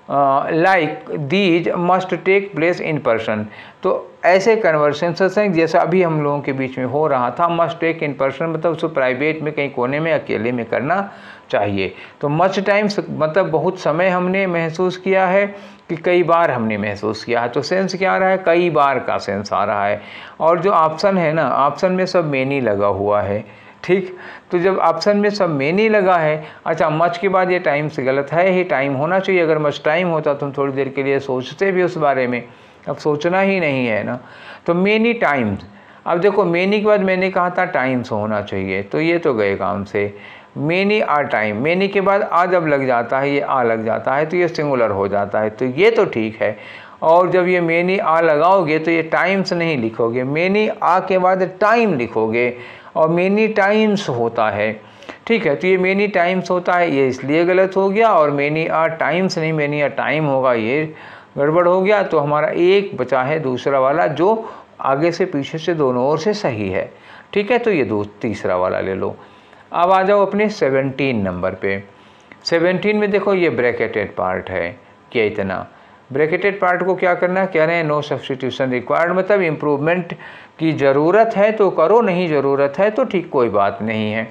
like these must take place in person. तो ऐसे कन्वर्सेशंस हैं जैसा अभी हम लोगों के बीच में हो रहा था, मस्ट टेक इन पर्सन मतलब उसको प्राइवेट में कहीं कोने में अकेले में करना चाहिए। तो मच टाइम्स मतलब बहुत समय हमने महसूस किया है, कि कई बार हमने महसूस किया है। तो सेंस क्या आ रहा है, कई बार का सेंस आ रहा है। और जो ऑप्शन है ना, ऑप्शन में सब मेनी लगा हुआ है, ठीक। तो जब ऑप्शन में सब मेनी लगा है, अच्छा मच के बाद ये टाइम से गलत है ही, टाइम होना चाहिए। अगर मच टाइम होता तुम थोड़ी देर के लिए सोचते भी उस बारे में, अब सोचना ही नहीं है ना। तो मेनी टाइम्स, अब देखो मेनी के बाद मैंने कहा था टाइम्स होना चाहिए, तो ये तो गए काम से। मेनी आ टाइम, मेनी के बाद आ जब लग जाता है, ये आ लग जाता है तो ये सिंगुलर हो जाता है, तो ये तो ठीक है। और जब ये मेनी आ लगाओगे तो ये टाइम्स नहीं लिखोगे, मेनी आ के बाद टाइम लिखोगे, और मेनी टाइम्स होता है, ठीक है। तो ये मेनी टाइम्स होता है, ये इसलिए गलत हो गया। और मेनी आ टाइम्स नहीं, मेनी आ टाइम होगा, ये गड़बड़ हो गया। तो हमारा एक बचा है दूसरा वाला, जो आगे से पीछे से दोनों ओर से सही है, ठीक है। तो ये तीसरा वाला ले लो। अब आ जाओ अपने 17 नंबर पे। 17 में देखो ये ब्रैकेटेड पार्ट है, क्या इतना ब्रैकेटेड पार्ट को क्या करना है, कह रहे हैं नो सब्स्टिट्यूशन रिक्वायर्ड, मतलब इम्प्रूवमेंट की ज़रूरत है तो करो, नहीं ज़रूरत है तो ठीक, कोई बात नहीं है।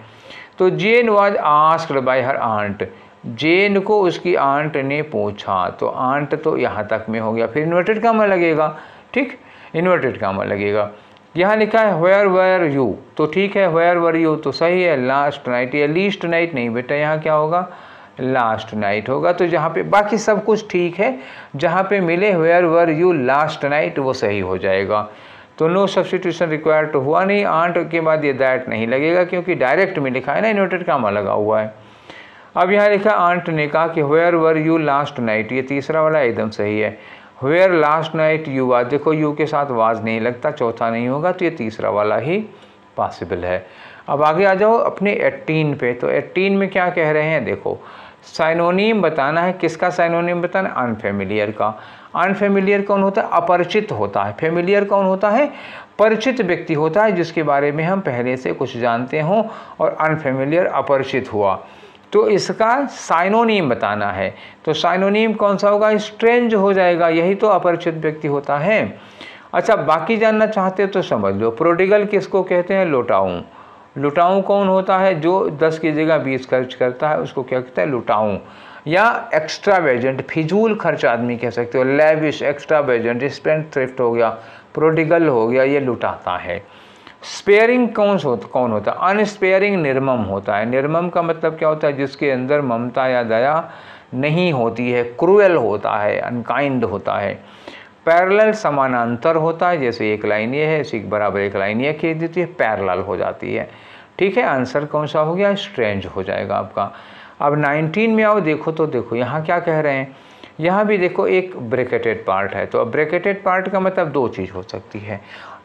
तो Jane was asked by her aunt, Jane को उसकी आंट ने पूछा, तो आंट तो यहाँ तक में हो गया, फिर इन्वर्टेड कामा लगेगा, ठीक, इन्वर्टेड कामा लगेगा। यहाँ लिखा है वेयर वर यू, तो ठीक है, वेयर वर यू तो सही है। लास्ट नाइट या लीस्ट नाइट नहीं बेटा, यहाँ क्या होगा, लास्ट नाइट होगा। तो जहाँ पे बाकी सब कुछ ठीक है, जहाँ पे मिले where were you last night वो सही हो जाएगा। तो नो सब्स्टिट्यूशन रिक्वायर्ड तो हुआ नहीं, आंट के बाद ये दैट नहीं लगेगा क्योंकि डायरेक्ट में लिखा है ना, इन्वर्टेड कामा लगा हुआ है। अब यहाँ लिखा आंट ने कहा कि where were you last night, ये तीसरा वाला एकदम सही है। Where last night you was, देखो यू के साथ वाज नहीं लगता, चौथा नहीं होगा, तो ये तीसरा वाला ही पॉसिबल है। अब आगे आ जाओ अपने 18 पे। तो 18 में क्या कह रहे हैं, देखो साइनोनिम बताना है। किसका साइनोनिम बताना, अनफेमिलियर का। अनफेमिलियर कौन होता है, अपरिचित होता है। फेमिलियर कौन होता है, परिचित व्यक्ति होता है जिसके बारे में हम पहले से कुछ जानते हों, और अनफेमिलियर अपरिचित हुआ। तो इसका साइनोनिम बताना है। तो साइनोनिम कौन सा होगा, स्ट्रेंज हो जाएगा, यही तो अपरिचित व्यक्ति होता है। अच्छा बाकी जानना चाहते हो तो समझ लो, प्रोडिगल किसको कहते हैं, लुटाऊं। लुटाऊं कौन होता है, जो 10 की जगह 20 खर्च करता है, उसको क्या कहते हैं, लुटाऊं। या एक्स्ट्रावेजेंट, फिजूल खर्च आदमी कह सकते हो, लेविश, एक्स्ट्रावेजेंट, स्पेंड थ्रिफ्ट हो गया, प्रोडिगल हो गया, ये लुटाता है। स्पेयरिंग कौन होता है, अनस्पेयरिंग निर्मम होता है। निर्मम का मतलब क्या होता है, जिसके अंदर ममता या दया नहीं होती है, क्रूएल होता है, अनकाइंड होता है। पैरेलल समानांतर होता है, जैसे एक लाइन ये है, इसी के बराबर एक लाइन ये खींच देती है, पैरेलल हो जाती है, ठीक है। आंसर कौन सा हो गया, स्ट्रेंज हो जाएगा आपका। अब 19 में आओ, देखो तो देखो यहाँ क्या कह रहे हैं, यहाँ भी देखो एक ब्रैकेटेड पार्ट है, तो अब ब्रैकेटेड पार्ट का मतलब दो चीज़ हो सकती है,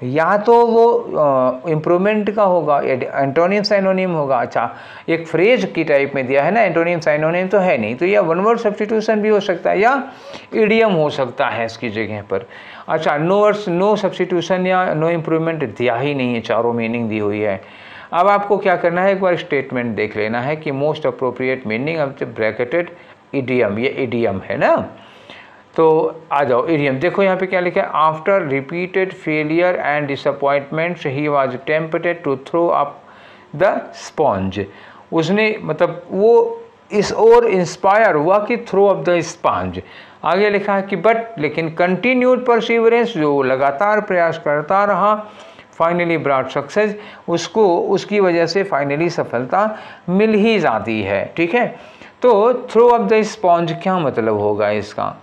या तो वो इम्प्रूवमेंट का होगा, एंटोनिम साइनोनिम होगा। अच्छा, एक फ्रेज की टाइप में दिया है ना, एंटोनिम साइनोनिम तो है नहीं, तो यह वन वर्ड सब्स्टिट्यूशन भी हो सकता है या इडियम हो सकता है इसकी जगह पर। अच्छा, नो सब्स्टिट्यूशन या नो इम्प्रूवमेंट दिया ही नहीं है, चारों मीनिंग दी हुई है। अब आपको क्या करना है, एक बार स्टेटमेंट देख लेना है कि most appropriate meaning of the bracketed idiom, ये इडियम है ना। तो आ जाओ इडियम, देखो यहाँ पे क्या लिखा है, after repeated failure and disappointments he was tempted to throw up the sponge. उसने मतलब वो इस और इंस्पायर हुआ कि थ्रो अप द स्पॉन्ज। आगे लिखा है कि बट लेकिन कंटिन्यूड परसिवरेंस, जो लगातार प्रयास करता रहा, फाइनली ब्रॉट सक्सेस, उसको उसकी वजह से फाइनली सफलता मिल ही जाती है। ठीक है, तो थ्रो अप द स्पॉन्ज क्या मतलब होगा इसका,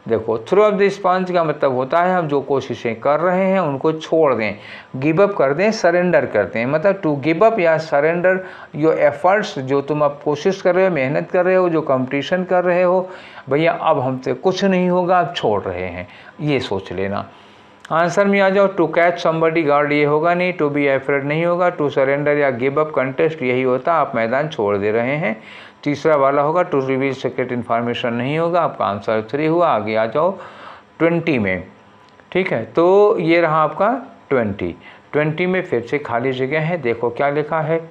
देखो थ्रो अप द स्पॉन्ज का मतलब होता है हम जो कोशिशें कर रहे हैं उनको छोड़ दें, गिव अप कर दें, सरेंडर करते हैं। मतलब टू गिव अप या सरेंडर योर एफर्ट्स, जो तुम अब कोशिश कर रहे हो, मेहनत कर रहे हो, जो कंपटीशन कर रहे हो, भैया अब हमसे कुछ नहीं होगा, अब छोड़ रहे हैं, ये सोच लेना। आंसर में आ जाओ, टू कैच समबडी गार्ड ये होगा नहीं, टू बी एफर्ड नहीं होगा, टू सरेंडर या गिव अप कंटेस्ट यही होता, आप मैदान छोड़ दे रहे हैं। तीसरा वाला होगा टू रिवील सीक्रेट इन्फॉर्मेशन नहीं होगा, आपका आंसर 3 हुआ। आगे आ जाओ 20 में। ठीक है, तो ये रहा आपका 20 में फिर से खाली जगह है, देखो क्या लिखा है,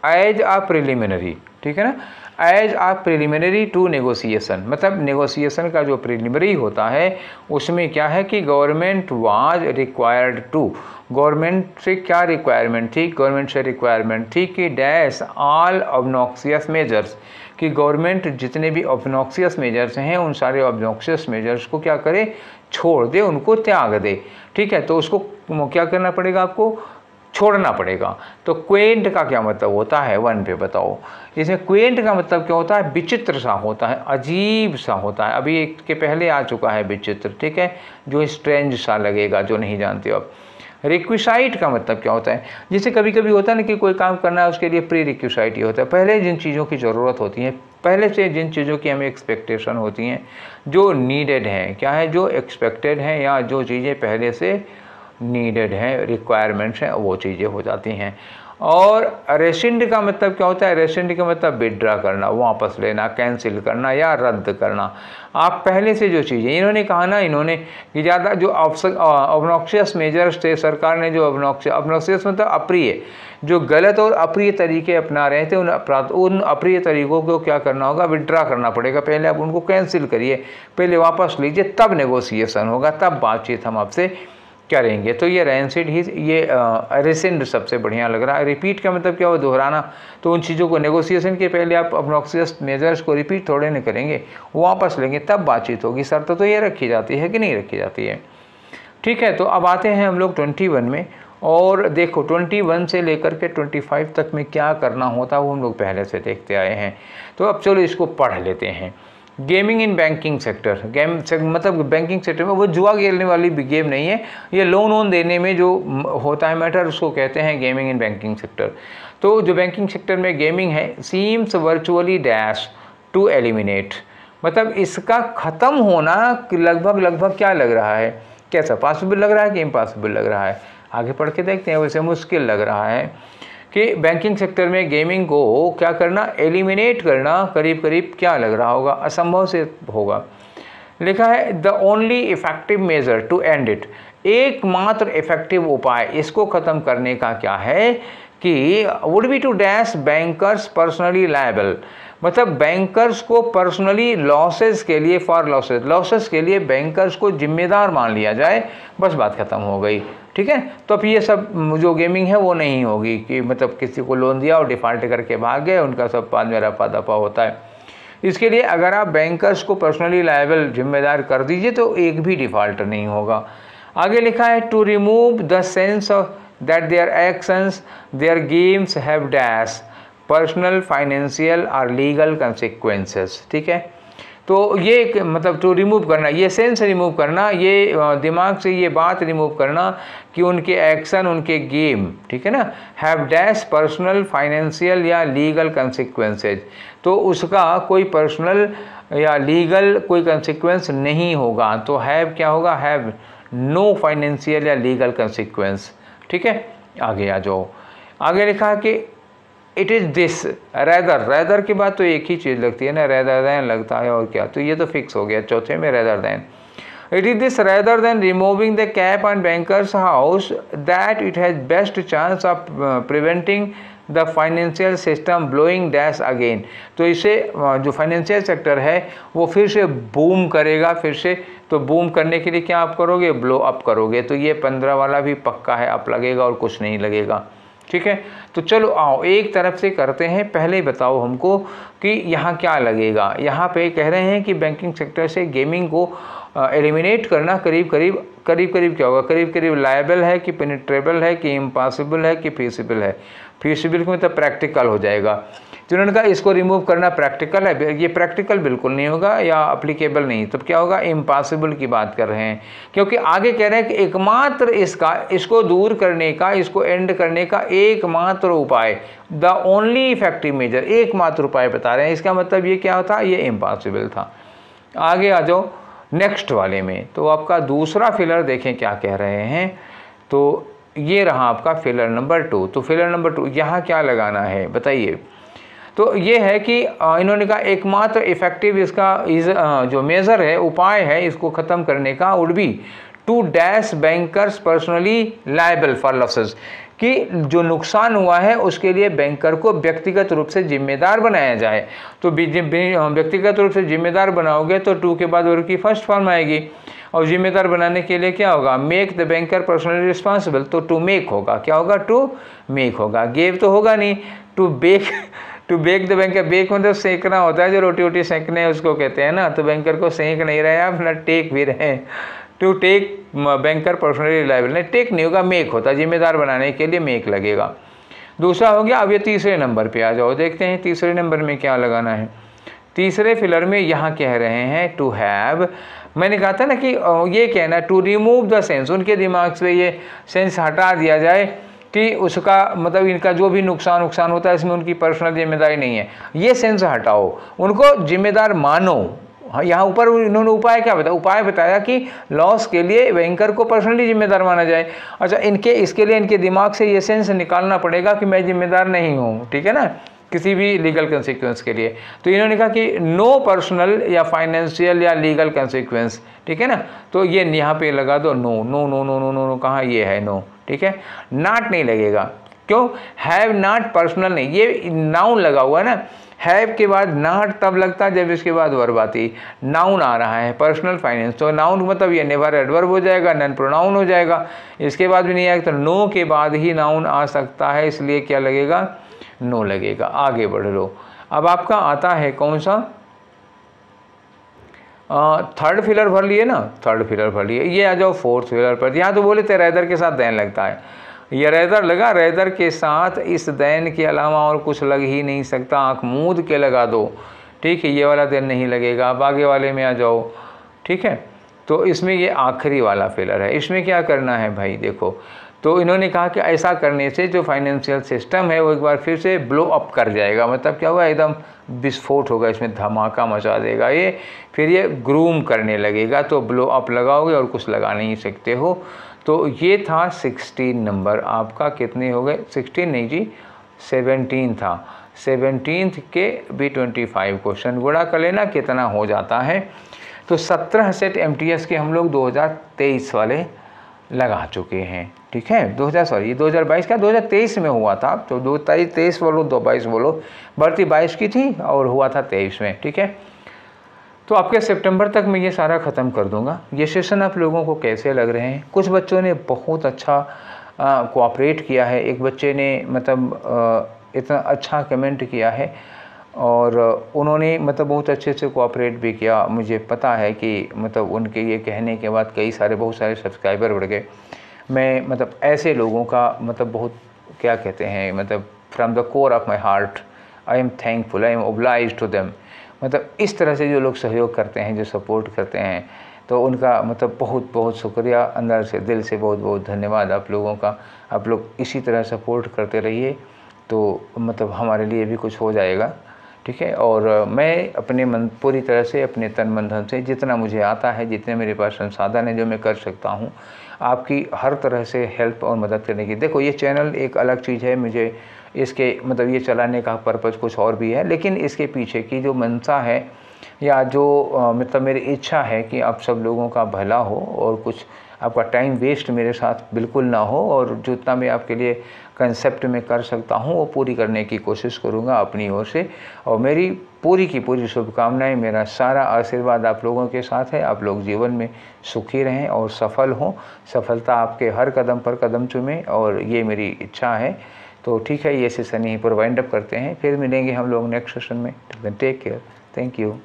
एज आ प्रिलिमिनरी। ठीक है ना, as a preliminary to negotiation, मतलब नेगोशिएशन का जो प्रिलिमिनरी होता है उसमें क्या है कि government was required to, government से क्या रिक्वायरमेंट थी, गवर्नमेंट से रिक्वायरमेंट थी कि डैश ऑल ऑब्नॉक्सियस मेजर्स, कि गवर्नमेंट जितने भी ऑब्नॉक्सियस मेजर्स हैं उन सारे ऑब्नॉक्सियस मेजर्स को क्या करे, छोड़ दे, उनको त्याग दे। ठीक है, तो उसको क्या करना पड़ेगा, आपको छोड़ना पड़ेगा। तो क्वेंट का क्या मतलब होता है, 1 पे बताओ। इसमें क्वेंट का मतलब क्या होता है, विचित्र सा होता है, अजीब सा होता है। अभी एक के पहले आ चुका है विचित्र, ठीक है, जो स्ट्रेंज सा लगेगा, जो नहीं जानते हो आप। रिक्विसाइट का मतलब क्या होता है, जैसे कभी कभी होता है ना कि कोई काम करना है उसके लिए प्री रिक्विसाइट ये होता है, पहले जिन चीज़ों की ज़रूरत होती है, पहले से जिन चीज़ों की हमें एक्सपेक्टेशन होती हैं, जो नीडेड हैं, क्या है, जो एक्सपेक्टेड हैं, या जो चीज़ें पहले से नीडेड है, रिक्वायरमेंट्स हैं, वो चीज़ें हो जाती हैं। और रेसिंड का मतलब क्या होता है, रेसिंड का मतलब विड्रा करना, वापस लेना, कैंसिल करना या रद्द करना। आप पहले से जो चीज़ें, इन्होंने कहा ना, इन्होंने कि ज़्यादा जो ऑब्नॉक्सियस मेजर्स थे, सरकार ने जो ऑब्नॉक्सियस मतलब अप्रिय, जो गलत और अप्रिय तरीके अपना रहे थे, उन अप्रिय तरीकों को क्या करना होगा, विड्रा करना पड़ेगा। पहले आप उनको कैंसिल करिए, पहले वापस लीजिए, तब नेगोशिएशन होगा, तब बातचीत हम आपसे करेंगे। तो ये रेंसिड ही, ये रेसेंड सबसे बढ़िया लग रहा है। रिपीट का मतलब क्या हो, दोहराना। तो उन चीज़ों को नेगोशिएशन के पहले आप ऑब्नॉक्सियस मेजर्स को रिपीट थोड़े नहीं करेंगे, वापस लेंगे, तब बातचीत होगी। शर्त तो ये रखी जाती है कि नहीं रखी जाती है। ठीक है, तो अब आते हैं हम लोग 21 में, और देखो 21 से लेकर के 25 तक में क्या करना होता है वो हम लोग पहले से देखते आए हैं। तो अब चलो इसको पढ़ लेते हैं। गेमिंग इन बैंकिंग सेक्टर, मतलब बैंकिंग सेक्टर में वो जुआ खेलने वाली भी गेम नहीं है, ये लोन वोन देने में जो होता है मैटर, उसको कहते हैं गेमिंग इन बैंकिंग सेक्टर। तो जो बैंकिंग सेक्टर में गेमिंग है, seems virtually dash to eliminate, मतलब इसका ख़त्म होना लगभग क्या लग रहा है, कैसा, पॉसिबल लग रहा है कि इम्पॉसिबल लग रहा है। आगे पढ़ के देखते हैं, वैसे मुश्किल लग रहा है कि बैंकिंग सेक्टर में गेमिंग को क्या करना, एलिमिनेट करना, करीब करीब क्या लग रहा होगा, असंभव से होगा। लिखा है the only effective measure to end it, एकमात्र इफेक्टिव उपाय इसको ख़त्म करने का क्या है कि would be to dash bankers personally liable, मतलब बैंकर्स को पर्सनली लॉसेस के लिए, फॉर लॉसेस के लिए बैंकर्स को जिम्मेदार मान लिया जाए, बस बात ख़त्म हो गई। ठीक है, तो अब ये सब जो गेमिंग है वो नहीं होगी कि मतलब किसी को लोन दिया और डिफ़ॉल्ट करके भाग गए, उनका सब बाद में रफा दफा होता है। इसके लिए अगर आप बैंकर्स को पर्सनली लायबल जिम्मेदार कर दीजिए तो एक भी डिफ़ॉल्ट नहीं होगा। आगे लिखा है to remove the sense of that their actions their games have dash personal, financial और लीगल कंसिक्वेंसेस। ठीक है, तो ये एक मतलब टू रिमूव करना, ये सेंस रिमूव करना, ये दिमाग से ये बात रिमूव करना कि उनके एक्शन, उनके गेम, ठीक है ना, हैव डैश पर्सनल, फाइनेंशियल या लीगल कंसिक्वेंसेज, तो उसका कोई पर्सनल या लीगल कोई कंसिक्वेंस नहीं होगा। तो हैव क्या होगा, हैव नो फाइनेंशियल या लीगल कंसिक्वेंस, ठीक है। आगे आ जाओ, आगे लिखा कि it is this rather, rather के बाद तो एक ही चीज़ लगती है ना, रैदर दैन लगता है और क्या, तो ये तो फिक्स हो गया चौथे में rather than. It is this rather than removing the cap on bankers house that it has best chance of preventing the financial system blowing dash again, तो इसे जो फाइनेंशियल सेक्टर है वो फिर से बूम करेगा, फिर से, तो बूम करने के लिए क्या आप करोगे, ब्लो अप करोगे। तो ये 15 वाला भी पक्का है, अप लगेगा और कुछ नहीं लगेगा, ठीक है। तो चलो आओ एक तरफ से करते हैं, पहले बताओ हमको कि यहाँ क्या लगेगा। यहाँ पे कह रहे हैं कि बैंकिंग सेक्टर से गेमिंग को एलिमिनेट करना करीब करीब क्या होगा, करीब करीब लायबल है कि पेनिट्रेबल है कि इम्पॉसिबल है कि फीसिबल है। फीसिबल को मतलब प्रैक्टिकल हो जाएगा। तो उन्होंने कहा इसको रिमूव करना प्रैक्टिकल है, ये प्रैक्टिकल बिल्कुल नहीं होगा या अप्लीकेबल नहीं, तब क्या होगा, इम्पॉसिबल की बात कर रहे हैं। क्योंकि आगे कह रहे हैं कि एकमात्र इसको दूर करने का, इसको एंड करने का एकमात्र उपाय, द ओनली इफेक्टिव मेजर, एकमात्र उपाय बता रहे हैं। इसका मतलब ये क्या होता, ये इम्पॉसिबल था। आगे आ जाओ नेक्स्ट वाले में, तो आपका दूसरा फिलर देखें क्या कह रहे हैं। तो ये रहा आपका फिलर नंबर 2। तो फिलर नंबर 2 यहाँ क्या लगाना है बताइए। तो ये है कि इन्होंने कहा एकमात्र इफेक्टिव इसका जो मेज़र है, उपाय है इसको ख़त्म करने का, would be to dash bankers personally liable for losses, कि जो नुकसान हुआ है उसके लिए बैंकर को व्यक्तिगत रूप से जिम्मेदार बनाया जाए। तो व्यक्तिगत रूप से जिम्मेदार बनाओगे तो 2 के बाद वर्ग की फर्स्ट फॉर्म आएगी, और जिम्मेदार बनाने के लिए क्या होगा, make the banker personally responsible, तो टू मेक होगा, क्या होगा, टू मेक होगा, गेव तो होगा नहीं, to bake the banker, bake मतलब सेकना होता है, जो रोटी वोटी सेकने उसको कहते हैं ना, तो बैंकर को सेक नहीं रहे आप ना टेक भी रहे, to take banker personally liable, नहीं टेक नहीं होगा, मेक होता, जिम्मेदार बनाने के लिए मेक लगेगा। दूसरा हो गया। अब ये तीसरे नंबर पे आ जाओ, देखते हैं तीसरे नंबर में क्या लगाना है। तीसरे फिलर में यहाँ कह रहे हैं टू हैव, मैंने कहा था ना कि ये कहना टू रिमूव द सेंस, उनके दिमाग से ये सेंस हटा दिया जाए कि उसका मतलब इनका जो भी नुकसान होता है इसमें उनकी पर्सनल जिम्मेदारी नहीं है, ये सेंस हटाओ, उनको जिम्मेदार मानो। हाँ, यहाँ ऊपर इन्होंने उपाय क्या बताया, उपाय बताया कि लॉस के लिए बैंकर को पर्सनली जिम्मेदार माना जाए। अच्छा, इसके लिए इनके दिमाग से ये सेंस निकालना पड़ेगा कि मैं जिम्मेदार नहीं हूँ, ठीक है ना, किसी भी लीगल कंसिक्वेंस के लिए। तो इन्होंने कहा कि नो पर्सनल या फाइनेंशियल या लीगल कंसिक्वेंस, ठीक है ना, तो ये यहाँ पे लगा दो no no no no no no no, कहाँ ये है नो, ठीक है। नॉट नहीं लगेगा, क्यों, हैव नॉट पर्सनल नहीं, ये नाउन लगा हुआ है ना, हैव के बाद नॉट तब लगता है जब इसके बाद वर्ब आती, नाउन आ रहा है पर्सनल फाइनेंस, तो नाउन मतलब ये नेवर एडवर्ब हो जाएगा, नॉन प्रोनाउन हो जाएगा, इसके बाद भी नहीं आएगा, तो नो के बाद ही नाउन आ सकता है, इसलिए क्या लगेगा, नो लगेगा। आगे बढ़ लो। अब आपका आता है कौन सा, थर्ड फिलर भर लिए ना, थर्ड फिलर भर लिए, ये आ जाओ फोर्थ फिलर पर। यहाँ तो बोले थे रैदर के साथ दैन लगता है, ये रैदर लगा, रैदर के साथ इस दैन के अलावा और कुछ लग ही नहीं सकता, आँख मूंद के लगा दो, ठीक है, ये वाला दैन नहीं लगेगा। अब आगे वाले में आ जाओ, ठीक है। तो इसमें ये आखिरी वाला फिलर है, इसमें क्या करना है भाई, देखो, तो इन्होंने कहा कि ऐसा करने से जो फाइनेंशियल सिस्टम है वो एक बार फिर से ब्लो अप कर जाएगा, मतलब क्या हुआ, एकदम विस्फोट होगा, इसमें धमाका मचा देगा ये, फिर ये ग्रूम करने लगेगा, तो ब्लो अप लगाओगे और कुछ लगा नहीं सकते हो। तो ये था 16 नंबर आपका, कितने हो गए, 16 नहीं जी 17 था, 17 के भी 25 क्वेश्चन गुणा कर लेना कितना हो जाता है। तो 17 सेट MTS के हम लोग 2023 वाले लगा चुके हैं, ठीक है। 2022 का 2023 में हुआ था, तो 23 बोलो 22 बोलो, भर्ती 22 की थी और हुआ था 23 में, ठीक है। तो आपके सितंबर तक मैं ये सारा ख़त्म कर दूंगा। ये सेशन आप लोगों को कैसे लग रहे हैं, कुछ बच्चों ने बहुत अच्छा कोऑपरेट किया है, एक बच्चे ने मतलब इतना अच्छा कमेंट किया है और उन्होंने मतलब बहुत अच्छे से कोऑपरेट भी किया। मुझे पता है कि मतलब उनके ये कहने के बाद बहुत सारे सब्सक्राइबर बढ़ गए। मैं मतलब ऐसे लोगों का मतलब बहुत क्या कहते हैं, मतलब from the core of my heart I am thankful, I am oblige to them. मतलब इस तरह से जो लोग सहयोग करते हैं, जो सपोर्ट करते हैं, तो उनका मतलब बहुत बहुत शुक्रिया, अंदर से दिल से बहुत बहुत धन्यवाद आप लोगों का। आप लोग इसी तरह सपोर्ट करते रहिए तो मतलब हमारे लिए भी कुछ हो जाएगा, ठीक है। और मैं अपने मन पूरी तरह से अपने तन मन धन से जितना मुझे आता है, जितने मेरे पास संसाधन है, जो मैं कर सकता हूँ, आपकी हर तरह से हेल्प और मदद करने की। देखो ये चैनल एक अलग चीज़ है, मुझे इसके मतलब ये चलाने का पर्पज़ कुछ और भी है, लेकिन इसके पीछे की जो मंशा है या जो मतलब मेरी इच्छा है कि आप सब लोगों का भला हो और कुछ आपका टाइम वेस्ट मेरे साथ बिल्कुल ना हो, और जितना मैं आपके लिए कंसेप्ट में कर सकता हूँ वो पूरी करने की कोशिश करूँगा अपनी ओर से। और मेरी पूरी की पूरी शुभकामनाएं, मेरा सारा आशीर्वाद आप लोगों के साथ है। आप लोग जीवन में सुखी रहें और सफल हों, सफलता आपके हर कदम पर कदम चूमे, और ये मेरी इच्छा है। तो ठीक है, ये सेशन यहीं पर वाइंड अप करते हैं, फिर मिलेंगे हम लोग नेक्स्ट सेशन में। Take care, thank you.